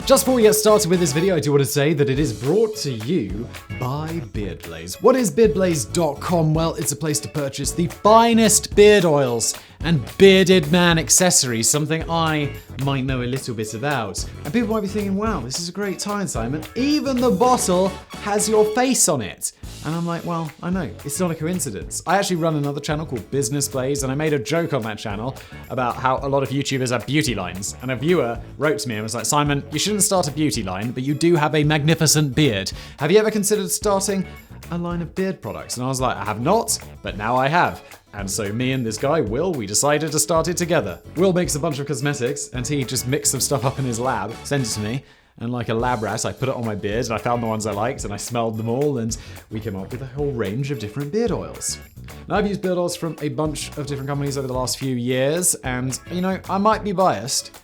Just before we get started with this video, I do want to say that it is brought to you by Beardblaze. What is beardblaze.com? Well, it's a place to purchase the finest beard oils and bearded man accessories, something I might know a little bit about. And people might be thinking, wow, this is a great time, Simon. Even the bottle has your face on it. And I'm like, well, I know, it's not a coincidence. I actually run another channel called Business Blaze, and I made a joke on that channel about how a lot of YouTubers have beauty lines. And a viewer wrote to me and was like, Simon, you shouldn't start a beauty line, but you do have a magnificent beard. Have you ever considered starting a line of beard products? And I was like, I have not, but now I have. And so me and this guy, Will, we decided to start it together. Will makes a bunch of cosmetics, and he just mixed some stuff up in his lab, sent it to me, and like a lab rat, I put it on my beard, and I found the ones I liked, and I smelled them all, and we came up with a whole range of different beard oils. Now, I've used beard oils from a bunch of different companies over the last few years, and, you know, I might be biased,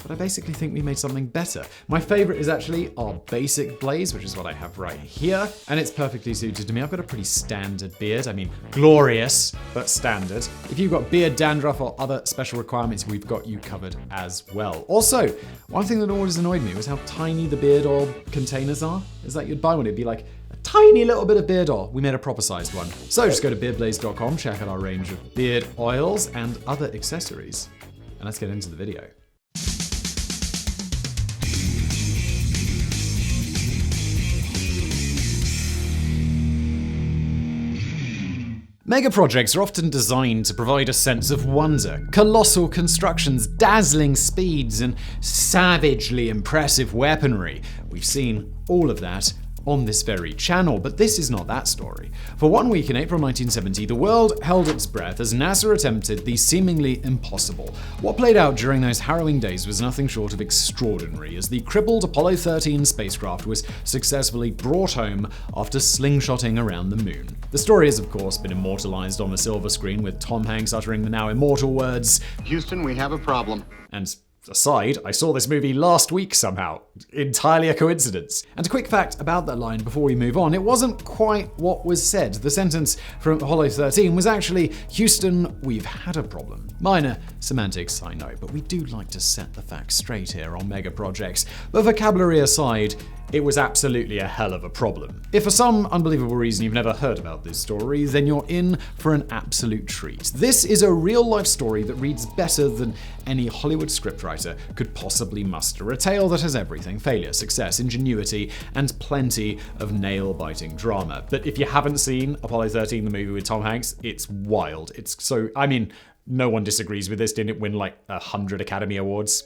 but I basically think we made something better. My favorite is actually our Basic Blaze, which is what I have right here, and it's perfectly suited to me. I've got a pretty standard beard. I mean, glorious, but standard. If you've got beard dandruff or other special requirements, we've got you covered as well. Also, one thing that always annoyed me was how tiny the beard oil containers are. Is that you'd buy one, it'd be like a tiny little bit of beard oil. We made a proper sized one. So just go to beardblaze.com, check out our range of beard oils and other accessories, and let's get into the video. Mega projects are often designed to provide a sense of wonder. Colossal constructions, dazzling speeds, and savagely impressive weaponry. We've seen all of that on this very channel, but this is not that story. For 1 week in April 1970, the world held its breath as NASA attempted the seemingly impossible. What played out during those harrowing days was nothing short of extraordinary, as the crippled Apollo 13 spacecraft was successfully brought home after slingshotting around the moon. The story has, of course, been immortalized on the silver screen, with Tom Hanks uttering the now immortal words, "Houston, we have a problem." And aside, I saw this movie last week somehow. Entirely a coincidence. And a quick fact about that line before we move on, it wasn't quite what was said. The sentence from Apollo 13 was actually, "Houston, we've had a problem." Minor semantics, I know, but we do like to set the facts straight here on mega projects. But vocabulary aside, it was absolutely a hell of a problem. If for some unbelievable reason you've never heard about this story, then you're in for an absolute treat. This is a real-life story that reads better than any Hollywood scriptwriter could possibly muster. A tale that has everything: failure, success, ingenuity, and plenty of nail-biting drama. But if you haven't seen Apollo 13, the movie with Tom Hanks, it's wild. It's so, I mean, no one disagrees with this. Didn't it win like 100 Academy Awards?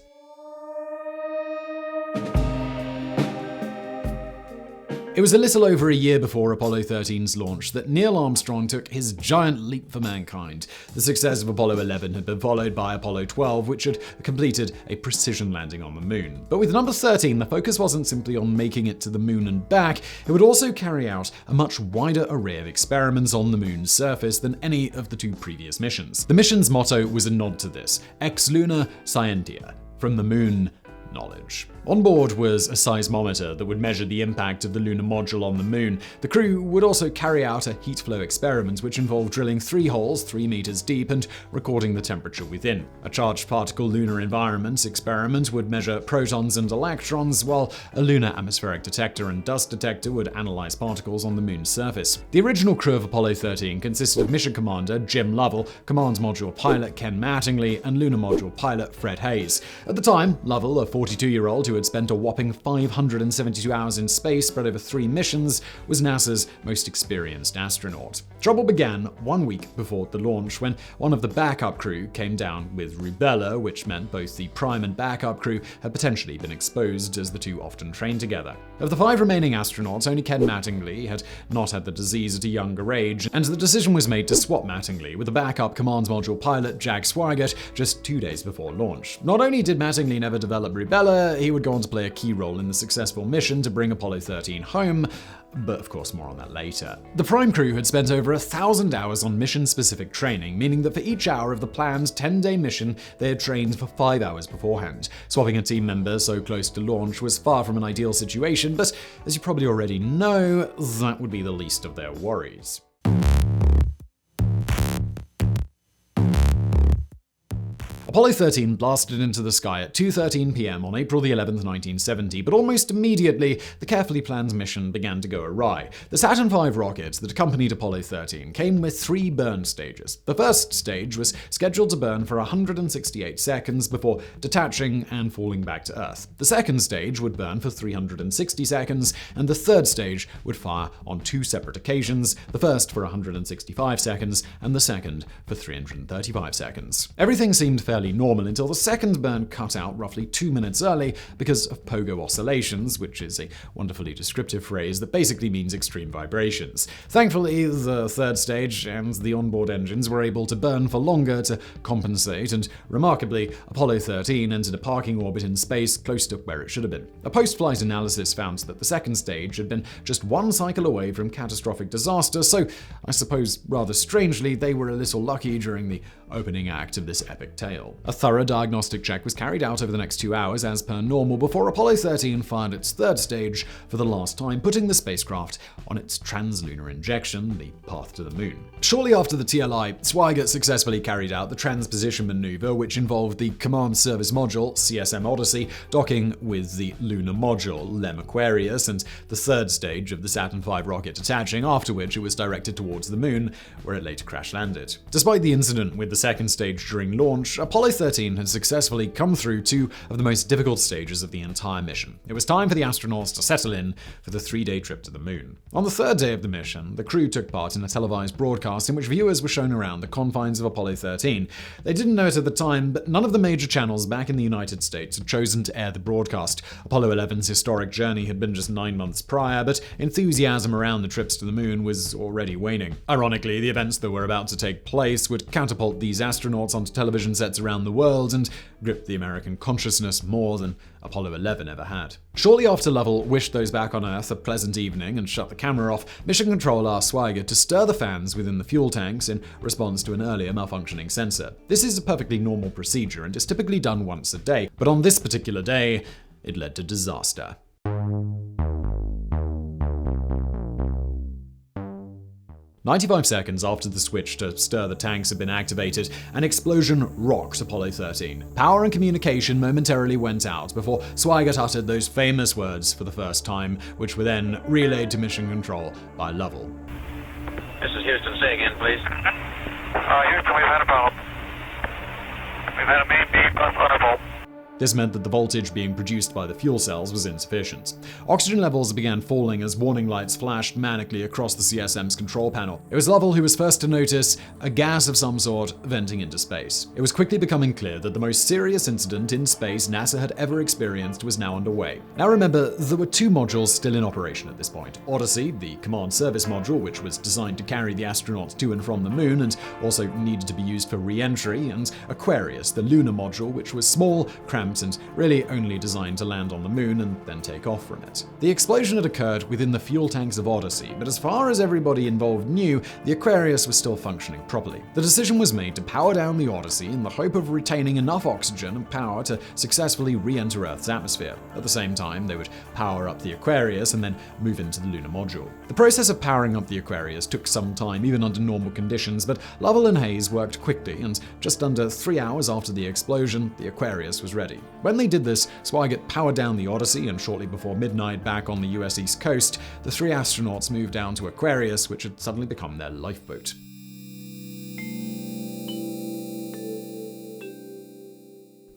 It was a little over a year before Apollo 13's launch that Neil Armstrong took his giant leap for mankind. The success of Apollo 11 had been followed by Apollo 12, which had completed a precision landing on the moon. But with number 13, the focus wasn't simply on making it to the moon and back, it would also carry out a much wider array of experiments on the moon's surface than any of the two previous missions. The mission's motto was a nod to this: Ex Luna Scientia, from the moon, knowledge. On board was a seismometer that would measure the impact of the lunar module on the moon. The crew would also carry out a heat flow experiment, which involved drilling 3 holes 3 meters deep and recording the temperature within. A charged particle lunar environment experiment would measure protons and electrons, while a lunar atmospheric detector and dust detector would analyze particles on the moon's surface. The original crew of Apollo 13 consisted of mission commander Jim Lovell, command module pilot Ken Mattingly, and lunar module pilot Fred Hayes. At the time, Lovell, a 42-year-old who had spent a whopping 572 hours in space spread over 3 missions, was NASA's most experienced astronaut. Trouble began 1 week before the launch, when one of the backup crew came down with rubella, which meant both the prime and backup crew had potentially been exposed, as the two often trained together. Of the 5 remaining astronauts, only Ken Mattingly had not had the disease at a younger age, and the decision was made to swap Mattingly with the backup command module pilot Jack Swigert just 2 days before launch. Not only did Mattingly never develop rubella, he would go on to play a key role in the successful mission to bring Apollo 13 home, but of course more on that later. The prime crew had spent over 1,000 hours on mission-specific training, meaning that for each hour of the planned 10-day mission, they had trained for 5 hours beforehand. Swapping a team member so close to launch was far from an ideal situation, but as you probably already know, that would be the least of their worries. Apollo 13 blasted into the sky at 2:13 p.m. on April the 11th, 1970, but almost immediately, the carefully planned mission began to go awry. The Saturn V rocket that accompanied Apollo 13 came with 3 burn stages. The first stage was scheduled to burn for 168 seconds before detaching and falling back to Earth. The second stage would burn for 360 seconds, and the third stage would fire on 2 separate occasions, the first for 165 seconds and the second for 335 seconds. Everything seemed fairly normal until the second burn cut out roughly 2 minutes early because of pogo oscillations, which is a wonderfully descriptive phrase that basically means extreme vibrations. Thankfully, the third stage and the onboard engines were able to burn for longer to compensate, and remarkably, Apollo 13 entered a parking orbit in space close to where it should have been. A post-flight analysis found that the second stage had been just 1 cycle away from catastrophic disaster, so I suppose rather strangely they were a little lucky during the opening act of this epic tale. A thorough diagnostic check was carried out over the next 2 hours as per normal before Apollo 13 fired its third stage for the last time, putting the spacecraft on its translunar injection, the path to the moon. Shortly after the TLI, Swigert successfully carried out the transposition maneuver, which involved the Command Service Module, CSM Odyssey, docking with the lunar module, LEM Aquarius, and the third stage of the Saturn V rocket detaching, after which it was directed towards the moon, where it later crash-landed. Despite the incident with the second stage during launch, Apollo 13 had successfully come through 2 of the most difficult stages of the entire mission. It was time for the astronauts to settle in for the 3-day trip to the moon. On the third day of the mission, the crew took part in a televised broadcast in which viewers were shown around the confines of Apollo 13. They didn't know it at the time, but none of the major channels back in the United States had chosen to air the broadcast. Apollo 11's historic journey had been just 9 months prior, but enthusiasm around the trips to the moon was already waning. Ironically, the events that were about to take place would catapult these astronauts onto television sets around the world and grip the American consciousness more than Apollo 11 ever had. Shortly after Lovell wished those back on Earth a pleasant evening and shut the camera off, Mission Control asked Swigert to stir the fans within the fuel tanks in response to an earlier malfunctioning sensor. This is a perfectly normal procedure and is typically done once a day, but on this particular day, it led to disaster. 95 seconds after the switch to stir the tanks had been activated, an explosion rocked Apollo 13. Power and communication momentarily went out before Swigert uttered those famous words for the first time, which were then relayed to Mission Control by Lovell. This is Houston. Say again, please. Houston, we've had a problem. We've had a main beam on a volt. This meant that the voltage being produced by the fuel cells was insufficient. Oxygen levels began falling as warning lights flashed manically across the CSM's control panel. It was Lovell who was first to notice a gas of some sort venting into space. It was quickly becoming clear that the most serious incident in space NASA had ever experienced was now underway. Now remember, there were 2 modules still in operation at this point. Odyssey, the Command Service Module, which was designed to carry the astronauts to and from the moon and also needed to be used for re-entry, and Aquarius, the lunar module, which was small, cramped, and really only designed to land on the moon and then take off from it. The explosion had occurred within the fuel tanks of Odyssey, but as far as everybody involved knew, the Aquarius was still functioning properly. The decision was made to power down the Odyssey in the hope of retaining enough oxygen and power to successfully re-enter Earth's atmosphere. At the same time, they would power up the Aquarius and then move into the lunar module. The process of powering up the Aquarius took some time, even under normal conditions, but Lovell and Hayes worked quickly, and just under 3 hours after the explosion, the Aquarius was ready. When they did this, Swigert powered down the Odyssey, and shortly before midnight back on the US East Coast, the 3 astronauts moved down to Aquarius, which had suddenly become their lifeboat.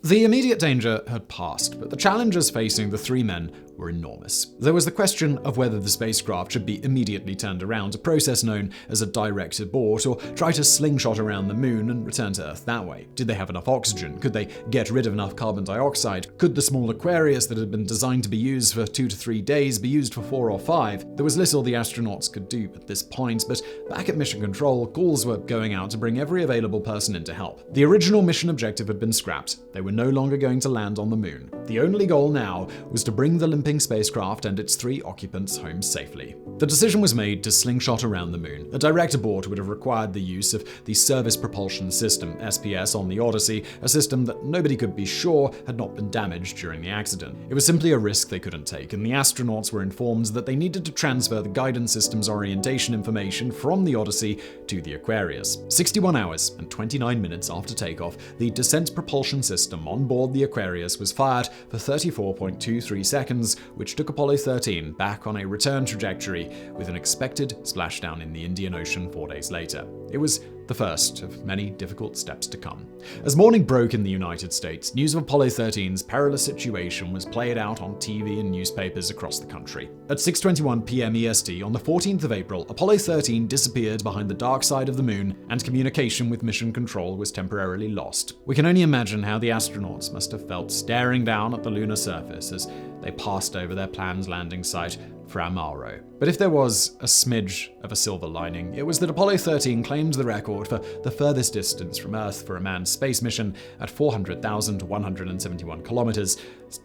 The immediate danger had passed, but the challenges facing the 3 men were enormous. There was the question of whether the spacecraft should be immediately turned around, a process known as a direct abort, or try to slingshot around the moon and return to Earth that way. Did they have enough oxygen? Could they get rid of enough carbon dioxide? Could the small Aquarius that had been designed to be used for 2 to 3 days be used for 4 or 5? There was little the astronauts could do at this point, but back at Mission Control, calls were going out to bring every available person in to help. The original mission objective had been scrapped. They were were no longer going to land on the moon. The only goal now was to bring the limping spacecraft and its 3 occupants home safely. The decision was made to slingshot around the moon. A direct abort would have required the use of the Service Propulsion System, SPS, on the Odyssey, a system that nobody could be sure had not been damaged during the accident. It was simply a risk they couldn't take, and the astronauts were informed that they needed to transfer the guidance system's orientation information from the Odyssey to the Aquarius. 61 hours and 29 minutes after takeoff, the descent propulsion system on board the Aquarius was fired for 34.23 seconds, which took Apollo 13 back on a return trajectory with an expected splashdown in the Indian Ocean 4 days later. It was the first of many difficult steps to come. As morning broke in the United States, news of Apollo 13's perilous situation was played out on TV and newspapers across the country. At 6:21 p.m. EST on the 14th of April, Apollo 13 disappeared behind the dark side of the moon, and communication with Mission Control was temporarily lost. We can only imagine how the astronauts must have felt staring down at the lunar surface as they passed over their planned landing site, Fra Mauro. But if there was a smidge of a silver lining, it was that Apollo 13 claimed the record for the furthest distance from Earth for a manned space mission at 400,171 kilometers,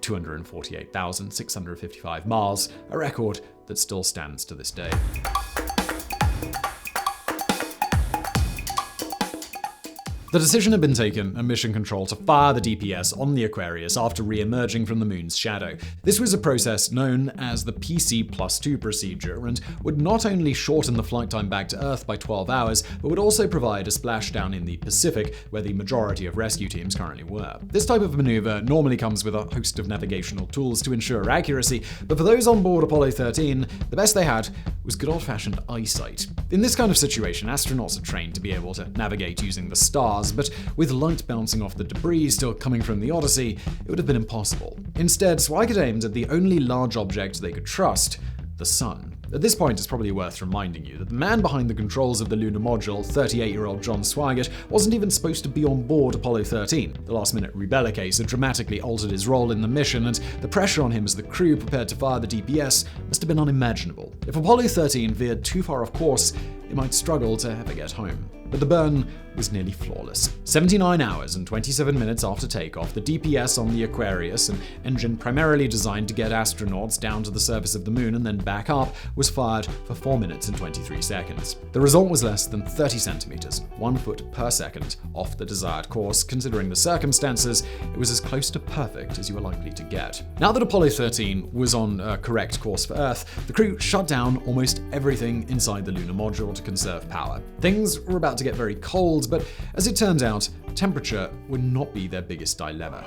248,655 miles, a record that still stands to this day. The decision had been taken at Mission Control to fire the DPS on the Aquarius after re-emerging from the moon's shadow. This was a process known as the PC+2 procedure and would not only shorten the flight time back to Earth by 12 hours, but would also provide a splashdown in the Pacific, where the majority of rescue teams currently were. This type of maneuver normally comes with a host of navigational tools to ensure accuracy, but for those on board Apollo 13, the best they had was good old-fashioned eyesight. In this kind of situation, astronauts are trained to be able to navigate using the stars, but with light bouncing off the debris still coming from the Odyssey, it would have been impossible. Instead, Swigert aimed at the only large object they could trust, the sun. At this point, it's probably worth reminding you that the man behind the controls of the lunar module, 38-year-old John Swigert, wasn't even supposed to be on board Apollo 13. The last-minute Rubella case had dramatically altered his role in the mission, and the pressure on him as the crew prepared to fire the DPS must have been unimaginable. If Apollo 13 veered too far off course, it might struggle to ever get home. But the burn was nearly flawless. 79 hours and 27 minutes after takeoff, the DPS on the Aquarius, an engine primarily designed to get astronauts down to the surface of the moon and then back up, was fired for 4 minutes and 23 seconds. The result was less than 30 centimeters, 1 foot per second, off the desired course. Considering the circumstances, it was as close to perfect as you were likely to get. Now that Apollo 13 was on a correct course for Earth, the crew shut down almost everything inside the lunar module to conserve power. Things were about to get very cold, but as it turned out, temperature would not be their biggest dilemma.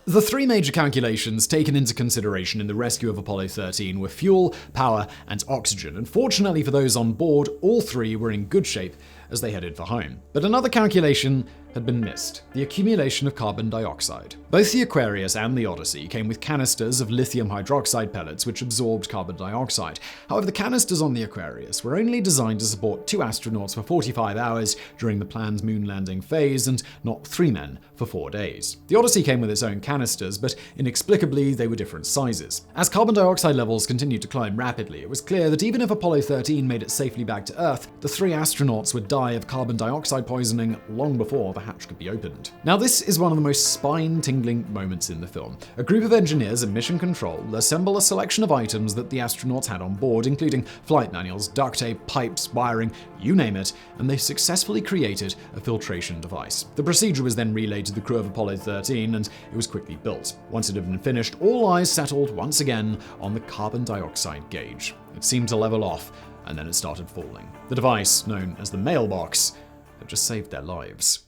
The 3 major calculations taken into consideration in the rescue of Apollo 13 were fuel, power, and oxygen, and fortunately for those on board, all 3 were in good shape as they headed for home. But another calculation had been missed: the accumulation of carbon dioxide. Both the Aquarius and the Odyssey came with canisters of lithium hydroxide pellets which absorbed carbon dioxide. However, the canisters on the Aquarius were only designed to support 2 astronauts for 45 hours during the planned moon landing phase and not 3 men for 4 days. The Odyssey came with its own canisters, but inexplicably they were different sizes. As carbon dioxide levels continued to climb rapidly, it was clear that even if Apollo 13 made it safely back to Earth, the 3 astronauts would die of carbon dioxide poisoning long before the hatch could be opened. Now, this is one of the most spine-tingling moments in the film. A group of engineers at Mission Control assemble a selection of items that the astronauts had on board, including flight manuals, duct tape, pipes, wiring, you name it, and they successfully created a filtration device. The procedure was then relayed to the crew of Apollo 13, and it was quickly built. Once it had been finished, all eyes settled once again on the carbon dioxide gauge. It seemed to level off, and then it started falling. The device, known as the mailbox, had just saved their lives.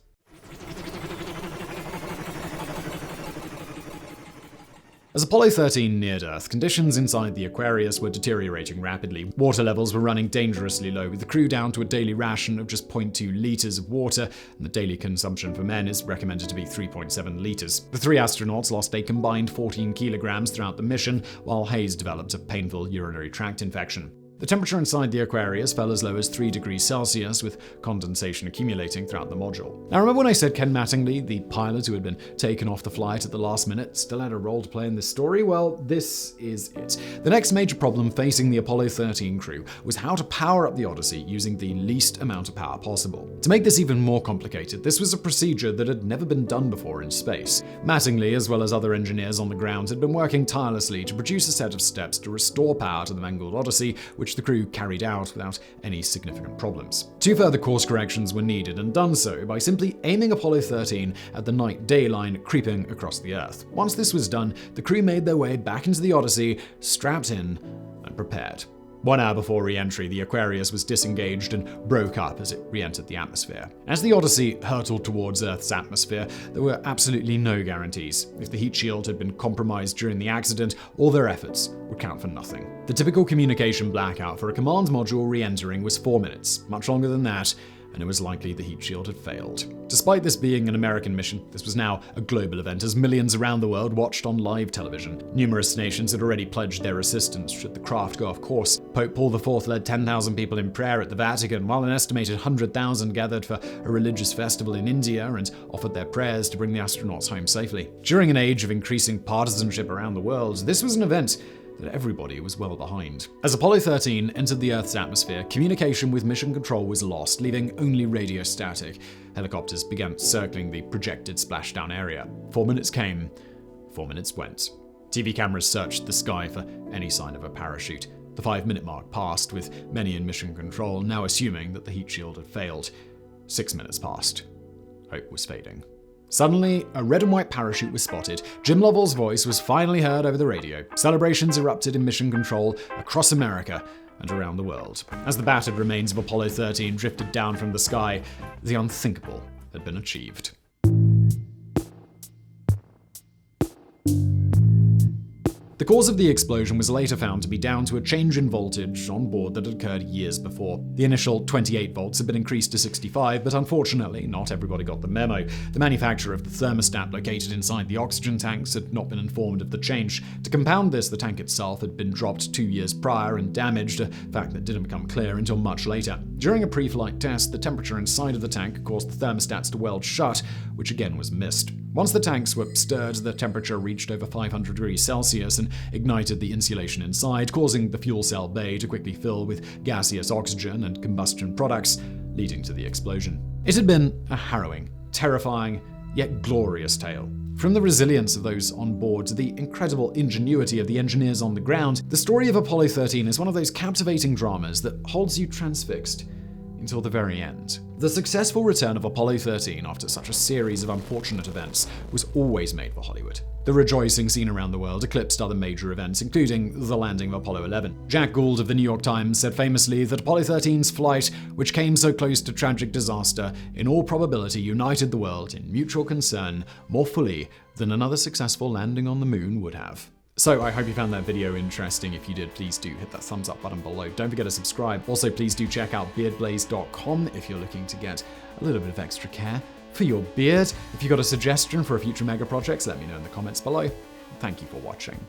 As Apollo 13 neared Earth, conditions inside the Aquarius were deteriorating rapidly. Water levels were running dangerously low, with the crew down to a daily ration of just 0.2 liters of water, and the daily consumption for men is recommended to be 3.7 liters. The 3 astronauts lost a combined 14 kilograms throughout the mission, while Hayes developed a painful urinary tract infection. The temperature inside the Aquarius fell as low as 3 degrees Celsius, with condensation accumulating throughout the module. Now, remember when I said Ken Mattingly, the pilot who had been taken off the flight at the last minute, still had a role to play in this story? Well, this is it. The next major problem facing the Apollo 13 crew was how to power up the Odyssey using the least amount of power possible. To make this even more complicated, this was a procedure that had never been done before in space. Mattingly, as well as other engineers on the ground, had been working tirelessly to produce a set of steps to restore power to the mangled Odyssey, which the crew carried out without any significant problems. 2 further course corrections were needed, and done so by simply aiming Apollo 13 at the night-day line creeping across the Earth. Once this was done, the crew made their way back into the Odyssey, strapped in and prepared. 1 hour before re-entry, the Aquarius was disengaged and broke up as it re-entered the atmosphere. As the Odyssey hurtled towards Earth's atmosphere, there were absolutely no guarantees. If the heat shield had been compromised during the accident, all their efforts would count for nothing. The typical communication blackout for a command module re-entering was 4 minutes, much longer than that, and it was likely the heat shield had failed. Despite this being an American mission, this was now a global event as millions around the world watched on live television. Numerous nations had already pledged their assistance should the craft go off course. Pope Paul IV led 10,000 people in prayer at the Vatican, while an estimated 100,000 gathered for a religious festival in India and offered their prayers to bring the astronauts home safely. During an age of increasing partisanship around the world, this was an event that everybody was well behind. As Apollo 13 entered the Earth's atmosphere, communication with Mission Control was lost, leaving only radio static. Helicopters began circling the projected splashdown area. 4 minutes came, 4 minutes went. TV cameras searched the sky for any sign of a parachute. The 5-minute mark passed, with many in Mission Control now assuming that the heat shield had failed. 6 minutes passed. Hope was fading. Suddenly, a red and white parachute was spotted. Jim Lovell's voice was finally heard over the radio. Celebrations erupted in Mission Control across America and around the world. As the battered remains of Apollo 13 drifted down from the sky, the unthinkable had been achieved. The cause of the explosion was later found to be down to a change in voltage on board that had occurred years before. The initial 28 volts had been increased to 65, but unfortunately, not everybody got the memo. The manufacturer of the thermostat located inside the oxygen tanks had not been informed of the change. To compound this, the tank itself had been dropped 2 years prior and damaged, a fact that didn't become clear until much later. During a pre-flight test, the temperature inside of the tank caused the thermostats to weld shut, which again was missed. Once the tanks were stirred, the temperature reached over 500 degrees Celsius and ignited the insulation inside, causing the fuel cell bay to quickly fill with gaseous oxygen and combustion products, leading to the explosion. It had been a harrowing, terrifying, yet glorious tale. From the resilience of those on board to the incredible ingenuity of the engineers on the ground, the story of Apollo 13 is one of those captivating dramas that holds you transfixed until the very end. The successful return of Apollo 13 after such a series of unfortunate events was always made for Hollywood. The rejoicing seen around the world eclipsed other major events, including the landing of Apollo 11. Jack Gould of the New York Times said famously that Apollo 13's flight, which came so close to tragic disaster, in all probability united the world in mutual concern more fully than another successful landing on the moon would have. So I hope you found that video interesting. If you did, please do hit that thumbs up button below. Don't forget to subscribe. Also, please do check out beardblaze.com if you're looking to get a little bit of extra care for your beard. If you've got a suggestion for a future mega projects, let me know in the comments below. Thank you for watching.